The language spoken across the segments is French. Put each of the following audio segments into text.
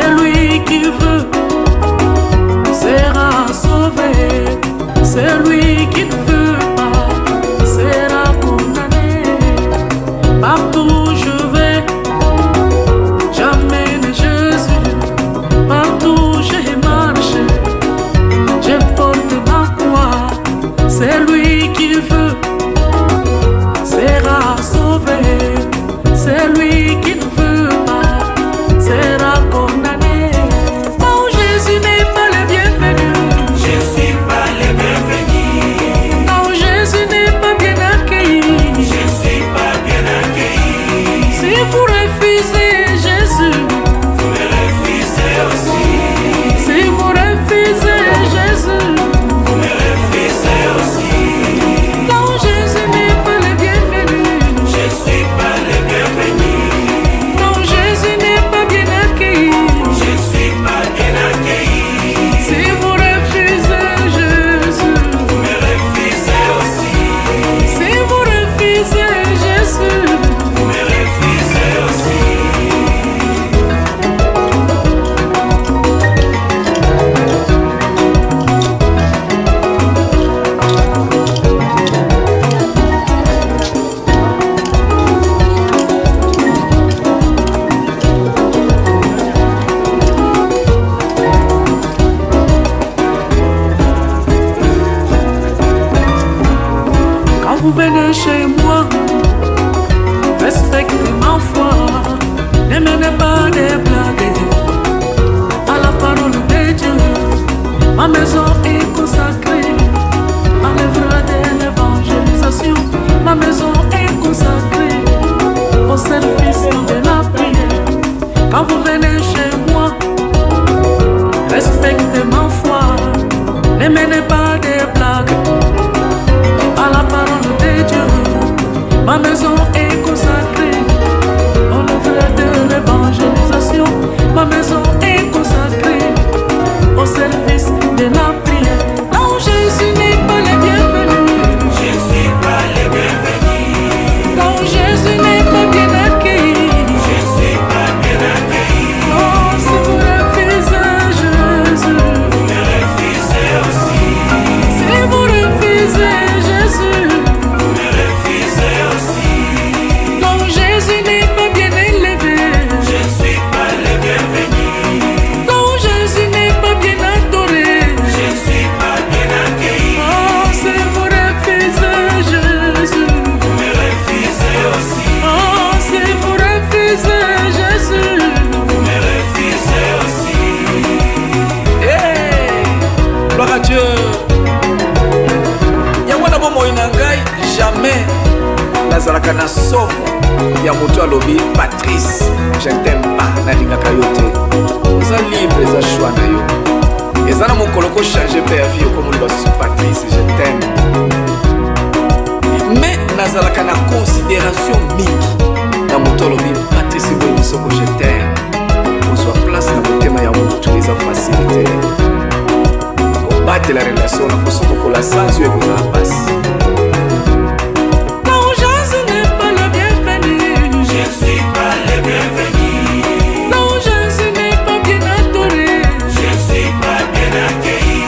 Celui qui veut sera sauvé. Celui qui ne veut pas sera condamné. Partout où je vais, j'amène Jésus. Partout où je marche, je porte ma croix. Celui qui veut sera sauvé. Celui qui ne veut pas sera condamné. Non, Jésus n'est pas le bienvenu. Je suis pas le bienvenu. Non, Jésus n'est pas bien accueilli. Je suis pas bien accueilli. Si vous refusez Jésus, Vous me refusez aussi. si vous refusez Jésus, Vous me refusez aussi. non, Jésus n'est pas le bienvenu. Je suis pas le bienvenu. Non, Jésus n'est pas bien accueilli. Je suis pas bien accueilli. Si vous refusez Jésus, Vous me refusez aussi. si vous refusez Jésus, Vous me refusez aussi. quand vous venez chez moi, respectez ma foi. Ne menez pas des blagues à la parole de Dieu. Ma maison est consacrée à l'œuvre de l'évangélisation. Ma maison est consacrée au service de la prière. Quand vous venez chez moi, respectez ma foi. Ne menez pas des blagues à la parole de Dieu. Ma maison est consacrée au œuvre de l'évangélisation. Ma maison est consacrée au service de la prière. Non, Jésus n'est pas le bienvenu. Je suis pas le bienvenu. Non, Jésus n'est pas bien accueilli. Je suis pas bien accueilli. Oh, si vous refusez Jésus, Vous me refusez aussi. si vous refusez Jésus, Vous me refusez aussi. non, Jésus n'est pas bien élevé. Je suis pas le bienvenu. Non, Jésus n'est pas bien adoré. Je suis pas bien accueilli. Oh, si vous refusez Jésus, Vous me refusez aussi. oh, si vous refusez Jésus, Vous me refusez aussi. Hey, gloire à Dieu. Yango na bomoi na ngai jamais nazalaka na somo ya moto alobi Patrice je t'aime pas nalingaka yo te. Oza libre, eza choix na yo. Eza na mokolo kochange mpe ya vie okomoloba susu Patrice je t'aime. Mais nazalaka na considération mingi na moto alobi Patrice boye misoko je t'aime. Kozwa place na motema ya motu eza facilité. Kobatela relation na kosokokola sans yo ekozala pasi. non, Jésus n'est pas le bienvenu. Je suis pas le bienvenu. Non, Jésus n'est pas bien adoré. Je suis pas bien accueilli.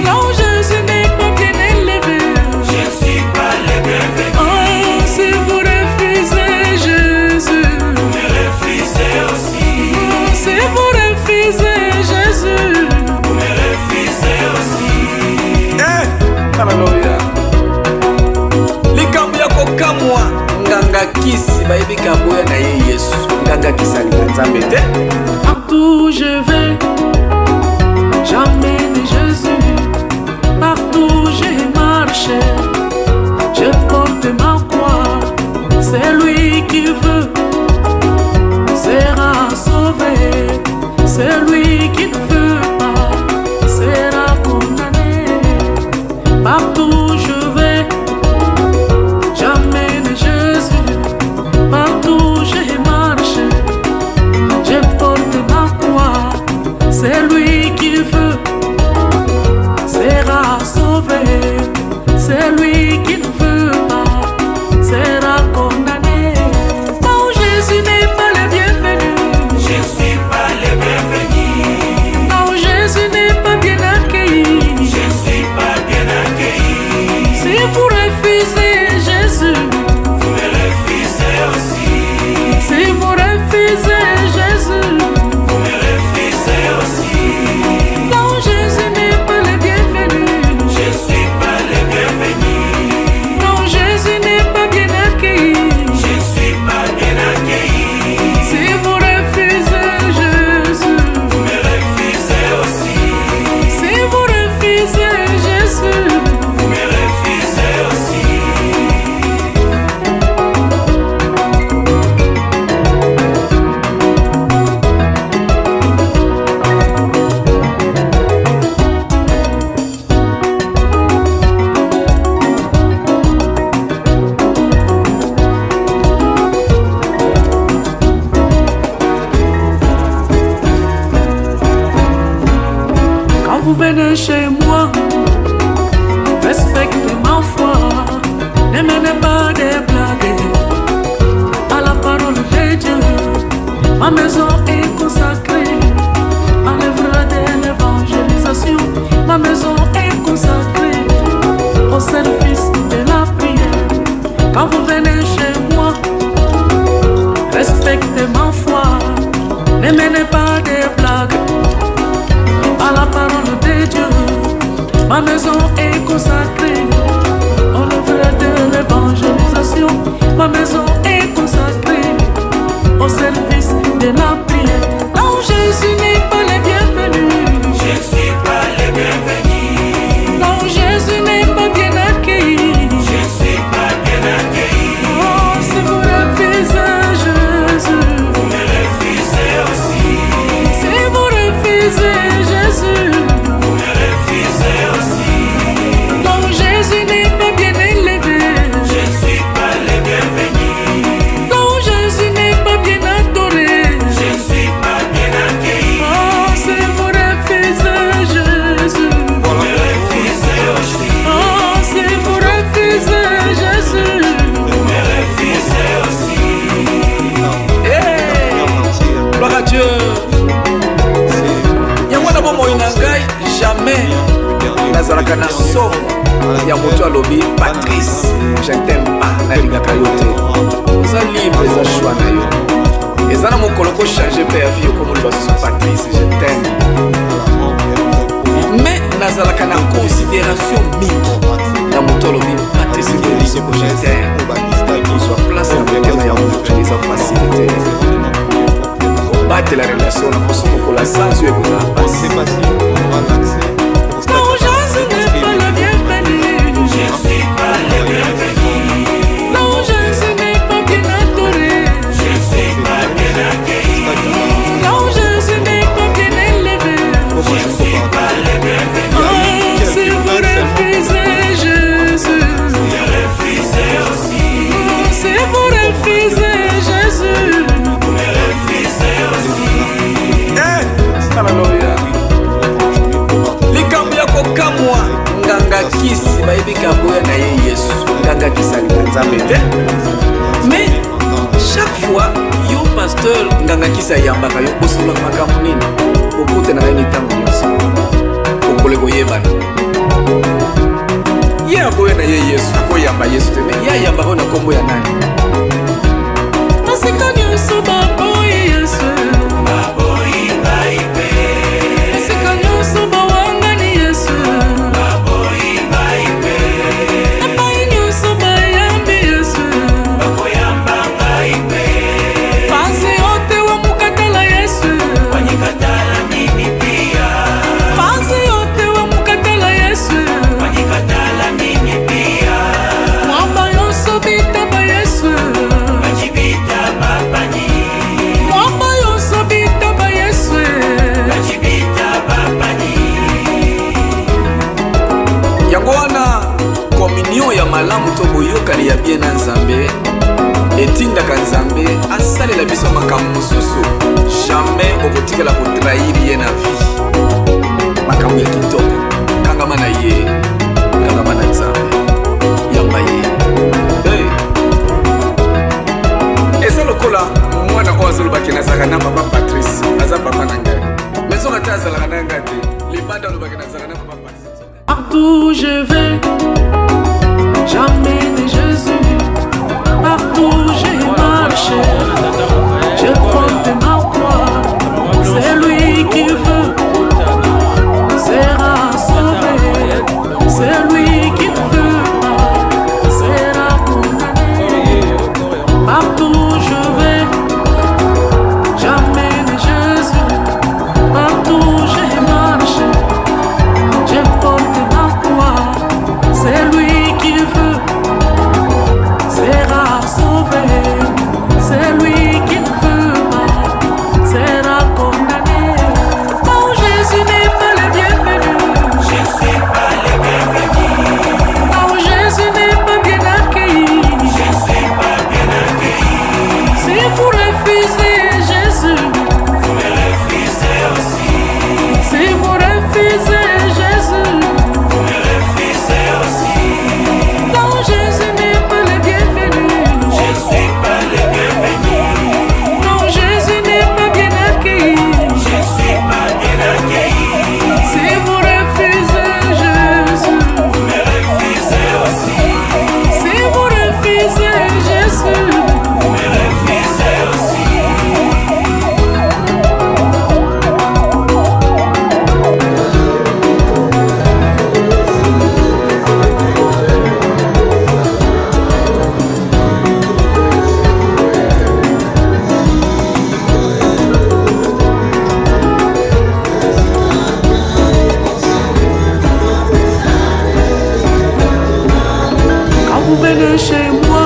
Non, Jésus n'est pas bien élevé. Je suis pas le bienvenu. Oh, si vous refusez Jésus, Vous me refusez aussi. oh, si vous refusez Jésus, Vous me refusez aussi. Haleluya. Likambo ya kokamwa nganga kisi bayebika boya na ye Yesu. Nganga kisi alinga Nzambe te. partout où je vais, j'amène Jésus. Partout où je marche, je porte ma croix. Celui qui veut sera sauvé. Celui qui ne veut pas sera condamné. Partout où je vais, j'amène Jésus. Partout où je marche, je porte ma croix. vous venez chez moi, respectez ma foi. Ne menez pas des blagues à la parole de Dieu. Ma maison est consacrée à l'œuvre de l'évangélisation. Ma maison est consacrée au service de la prière. Quand vous venez chez moi, respectez ma foi. Ne menez pas des blagues à la parole de Dieu. Ma maison est consacrée au œuvre de l'évangélisation. Ma maison est consacrée au service de la prière. Là où Jésus n'est pas le bienvenu, Je ne suis pas le bienvenu. là où Jésus n'est pas bien accueilli, Je ne suis pas bien accueilli. oh, si vous refusez Jésus, Vous me refusez aussi. si vous refusez Jésus, Vous me refusez aussi. là où Jésus n'est pas bien élevé, Je ne suis pas le bienvenu. là où Jésus n'est pas bien adoré, Je ne suis pas bien accueilli. oh, si vous refusez Jésus, Vous me refusez aussi. oh, si vous refusez Jésus, Vous me refusez aussi. Gloire à Dieu. Yango na bomoi na ngai jamais nazalaka na somo ya moto alobi Patrice, je t'aime pas, nalingaka yo te. Oza libre, eza choix na yo. Eza na mokolo kochange mpe ya vie okomoloba susu Patrice, je t'aime. Mais nazalaka na considération mingi na moto alobi Patrice Bolisoko, je t'aime. Kozwa place na motema ya moto eza facilité. Battre la relation na kosokola sans yo ekozala pasi. là où Jésus n'est pas le bienvenu, Je ne suis pas le bienvenu. là où Jésus n'est pas bien adoré, Je ne suis pas bien accueilli. là où Jésus n'est pas bien élevé, Je ne suis pas le bienvenu. oh, si vous refusez Jésus, Vous me refusez aussi. oh, si vous refusez Jésus, Vous me refusez aussi. Haleluya. Likambo ya kokamwa nganga kisi bayebika boya na ye Yesu. Nganga kisi alika Nzambe te. Mais chaque fois yo pasteur nganga kisi ayambaka yo kosolaka makambo nini okute na ye mitango nyonso okole koyebana ye aboya na ye Yesu akoyamba Yesu te mais ye ayambaka yo na kombo ya nani? nasika nyonso baboyi Yesu, Baboyi ngai pe. nasika nyonso bawangani Yesu, Baboyi ngai pe. epai nyonso bayambi Yesu, Bakoyamba ngai pe. fasi yote wamukatala Yesu, Wanyikatala mimi pia. fasi yote wamukatala Yesu, Wanyikatala mimi pia. mwamba yonso bitaba Yesu, Wajibita babani. mwamba yonso bitaba Yesu, Wajibita babani. Yango wana communion ya malamu to boyokani ya bien na Nzambe etindaka Nzambe asalela biso makambo mosusu jamais okotikala kotrahiri ye na vie. Makambo ya kitoko kangama na ye, kangama na Nzambe, yamba ye. Hey. Eza lokola mwana oyo azolobaki nazalaka na papa Patrice aza papa na ngai mais soki ata azalaka na ngai te libanda olobaki nazalaka na papa Patrice. partout où je vais, j'emmène Jésus, partout où j'ai marché, je porte ma croix, c'est lui qui veut, sera sauvé, c'est lui qui veut, sera condamné, partout où je vais, j'emmène Jésus, partout où j'ai marché, je porte ma croix, c'est lui qui veut, sera sauvé, c'est lui venez chez moi.